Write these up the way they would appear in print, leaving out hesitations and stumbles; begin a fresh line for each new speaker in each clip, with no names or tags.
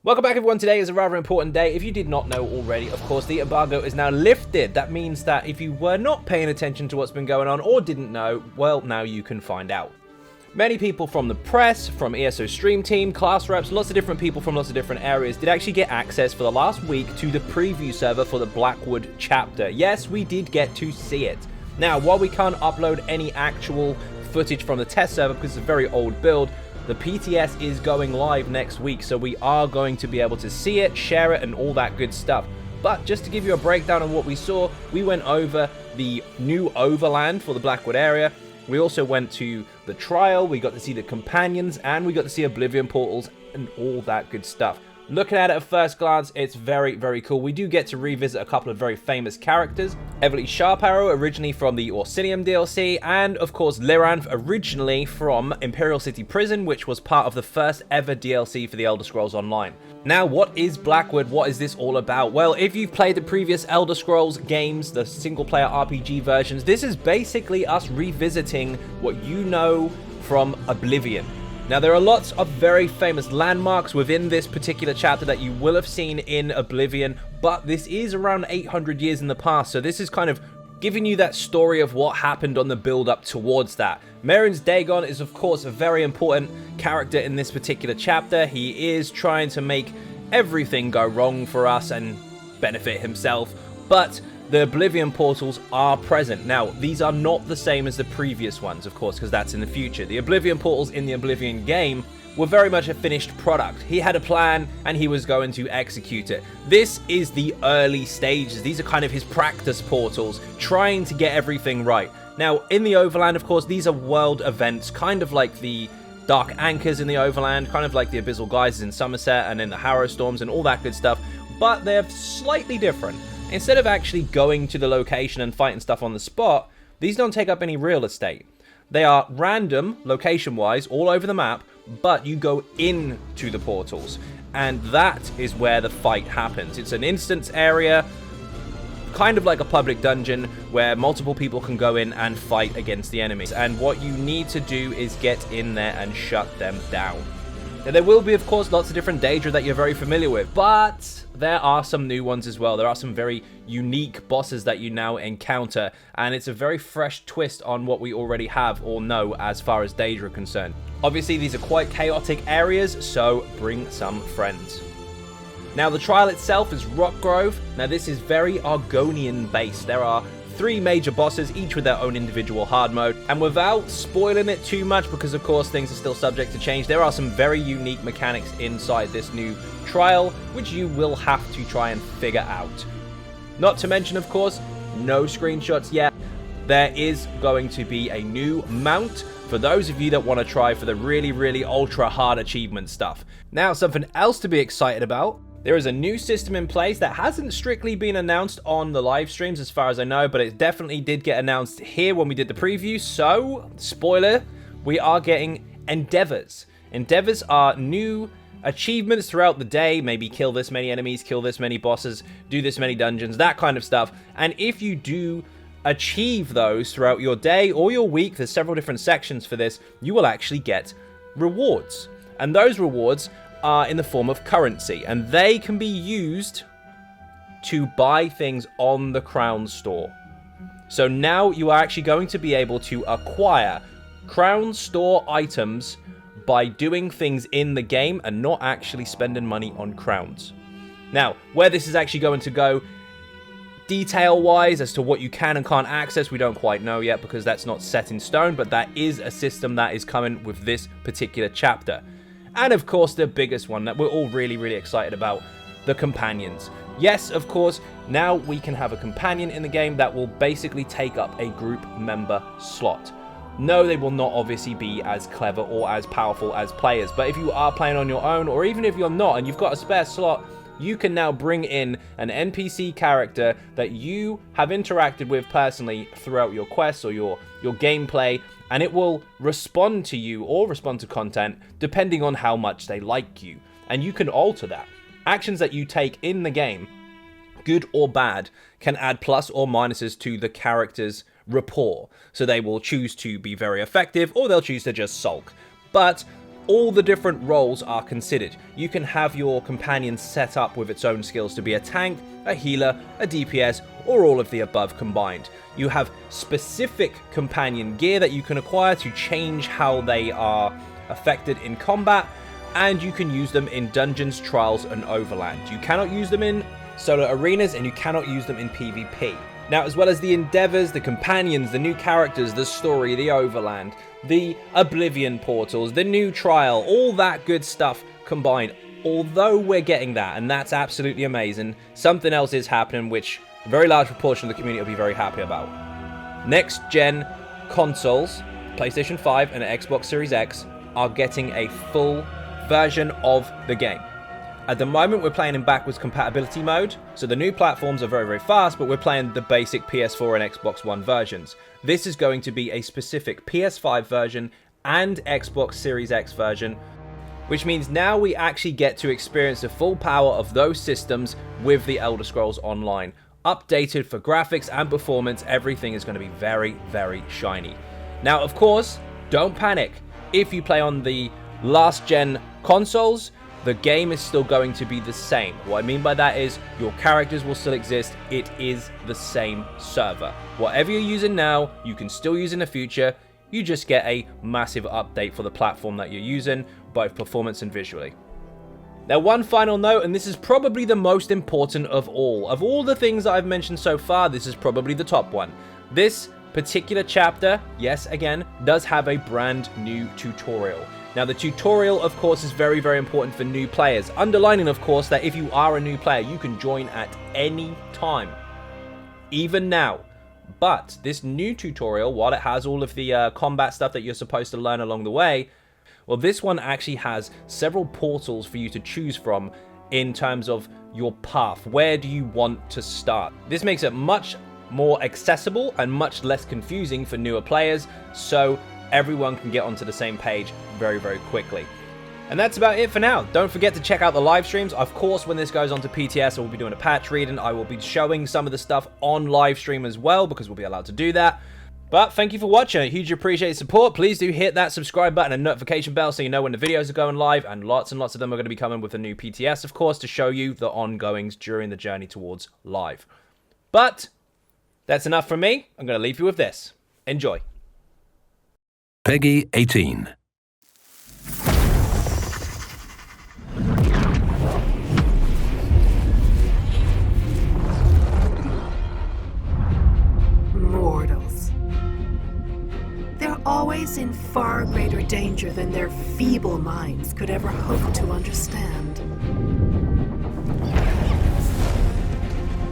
Welcome back everyone. Today is a rather important day. If you did not know already, of course, the embargo is now lifted. That means that if you were not paying attention to what's been going on or didn't know, well, now you can find out. Many people from the press, from ESO stream team, class reps, lots of different people from lots of different areas did actually get access for the last week to the preview server for the Blackwood Chapter. Yes, we did get to see it. Now, while we can't upload any actual footage from the test server because it's a very old build, the PTS is going live next week, so we are going to be able to see it, share it, and all that good stuff. But just to give you a breakdown of what we saw, we went over the new overland for the Blackwood area. We also went to the trial, we got to see the companions, and we got to see Oblivion Portals and all that good stuff. Looking at it at first glance, it's very, very cool. We do get to revisit a couple of very famous characters. Heavily Sharp Arrow, originally from the Orsinium DLC, and of course Lyranth, originally from Imperial City Prison, which was part of the first ever DLC for the Elder Scrolls Online. Now, what is Blackwood? What is this all about? Well, if you've played the previous Elder Scrolls games, the single-player RPG versions, this is basically us revisiting what you know from Oblivion. Now, there are lots of very famous landmarks within this particular chapter that you will have seen in Oblivion, but this is around 800 years in the past, so this is kind of giving you that story of what happened on the build-up towards that. Mehrunes Dagon is, of course, a very important character in this particular chapter. He is trying to make everything go wrong for us and benefit himself, but the Oblivion Portals are present. Now, these are not the same as the previous ones, of course, because that's in the future. The Oblivion Portals in the Oblivion game were very much a finished product. He had a plan, and he was going to execute it. This is the early stages. These are kind of his practice portals, trying to get everything right. Now, in the Overland, of course, these are world events, kind of like the Dark Anchors in the Overland, kind of like the Abyssal Geysers in Somerset, and in the Harrow Storms, and all that good stuff, but they're slightly different. Instead of actually going to the location and fighting stuff on the spot, these don't take up any real estate. They are random, location-wise, all over the map, but you go into the portals, and that is where the fight happens. It's an instance area, kind of like a public dungeon, where multiple people can go in and fight against the enemies. And what you need to do is get in there and shut them down. Now, there will be, of course, lots of different Daedra that you're very familiar with, but there are some new ones as well. There are some very unique bosses that you now encounter, and it's a very fresh twist on what we already have or know as far as Daedra are concerned. Obviously, these are quite chaotic areas, so bring some friends. Now, the trial itself is Rockgrove. Now, this is very Argonian based. There are 3 major bosses, each with their own individual hard mode. And without spoiling it too much, because of course things are still subject to change, there are some very unique mechanics inside this new trial, which you will have to try and figure out. Not to mention, of course, no screenshots yet. There is going to be a new mount for those of you that want to try for the really, really ultra hard achievement stuff. Now, something else to be excited about. There is a new system in place that hasn't strictly been announced on the live streams as far as I know, but it definitely did get announced here when we did the preview. So, spoiler, we are getting endeavors. Endeavors are new achievements throughout the day. Maybe kill this many enemies, kill this many bosses, do this many dungeons, that kind of stuff. And if you do achieve those throughout your day or your week, there's several different sections for this, you will actually get rewards. And those rewards are in the form of currency, and they can be used to buy things on the Crown Store. So now you are actually going to be able to acquire Crown Store items by doing things in the game and not actually spending money on crowns. Now, where this is actually going to go detail-wise as to what you can and can't access, we don't quite know yet because that's not set in stone, but that is a system that is coming with this particular chapter. And of course, the biggest one that we're all really, really excited about, the companions. Yes, of course, now we can have a companion in the game that will basically take up a group member slot. No, they will not obviously be as clever or as powerful as players, but if you are playing on your own, or even if you're not and you've got a spare slot, you can now bring in an NPC character that you have interacted with personally throughout your quests or your gameplay, and it will respond to you or respond to content depending on how much they like you. And you can alter that. Actions that you take in the game, good or bad, can add plus or minuses to the character's rapport. So they will choose to be very effective or they'll choose to just sulk. But all the different roles are considered. You can have your companion set up with its own skills to be a tank, a healer, a DPS, or all of the above combined. You have specific companion gear that you can acquire to change how they are affected in combat, and you can use them in dungeons, trials, and overland. You cannot use them in solo arenas, and you cannot use them in PvP. Now, as well as the endeavors, the companions, the new characters, the story, the overland, the Oblivion Portals, the new trial, all that good stuff combined. Although we're getting that, and that's absolutely amazing, something else is happening which a very large proportion of the community will be very happy about. Next gen consoles, PlayStation 5 and Xbox Series X, are getting a full version of the game. At the moment, we're playing in backwards compatibility mode, so the new platforms are very, very fast, but we're playing the basic PS4 and Xbox One versions. This is going to be a specific PS5 version and Xbox Series X version, which means now we actually get to experience the full power of those systems with the Elder Scrolls Online. Updated for graphics and performance, everything is going to be very, very shiny. Now, of course, don't panic. If you play on the last gen consoles, the game is still going to be the same. What I mean by that is your characters will still exist. It is the same server. Whatever you're using now, you can still use in the future. You just get a massive update for the platform that you're using, both performance and visually. Now, one final note, and this is probably the most important of all. Of all the things that I've mentioned so far, this is probably the top one. This particular chapter, yes, again, does have a brand new tutorial. Now, the tutorial, of course, is very, very important for new players. Underlining, of course, that if you are a new player, you can join at any time, even now. But this new tutorial, while it has all of the combat stuff that you're supposed to learn along the way, well, this one actually has several portals for you to choose from in terms of your path. Where do you want to start? This makes it much more accessible and much less confusing for newer players, so everyone can get onto the same page very, very quickly. And that's about it for now. Don't forget to check out the live streams. Of course, when this goes on to PTS, I will be doing a patch reading. I will be showing some of the stuff on live stream as well, because we'll be allowed to do that. But thank you for watching. I hugely appreciate support. Please do hit that subscribe button and notification bell so you know when the videos are going live, and lots of them are going to be coming with the new PTS, of course, to show you the ongoings during the journey towards live. But that's enough from me. I'm going to leave you with this. Enjoy.
Peggy 18.
Mortals. They're always in far greater danger than their feeble minds could ever hope to understand.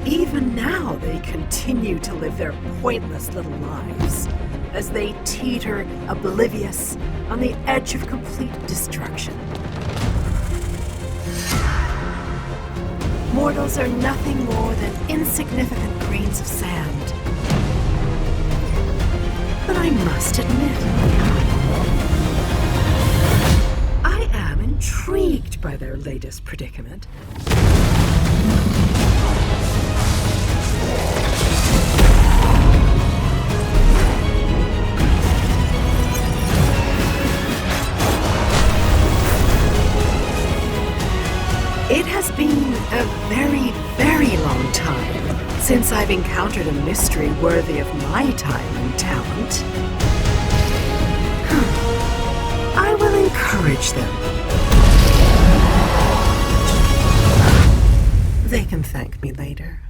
Even now, they continue to live their pointless little lives as they teeter oblivious on the edge of complete destruction. Mortals are nothing more than insignificant grains of sand. But I must admit, I am intrigued by their latest predicament. It has been a very, very long time since I've encountered a mystery worthy of my time and talent. I will encourage them. They can thank me later.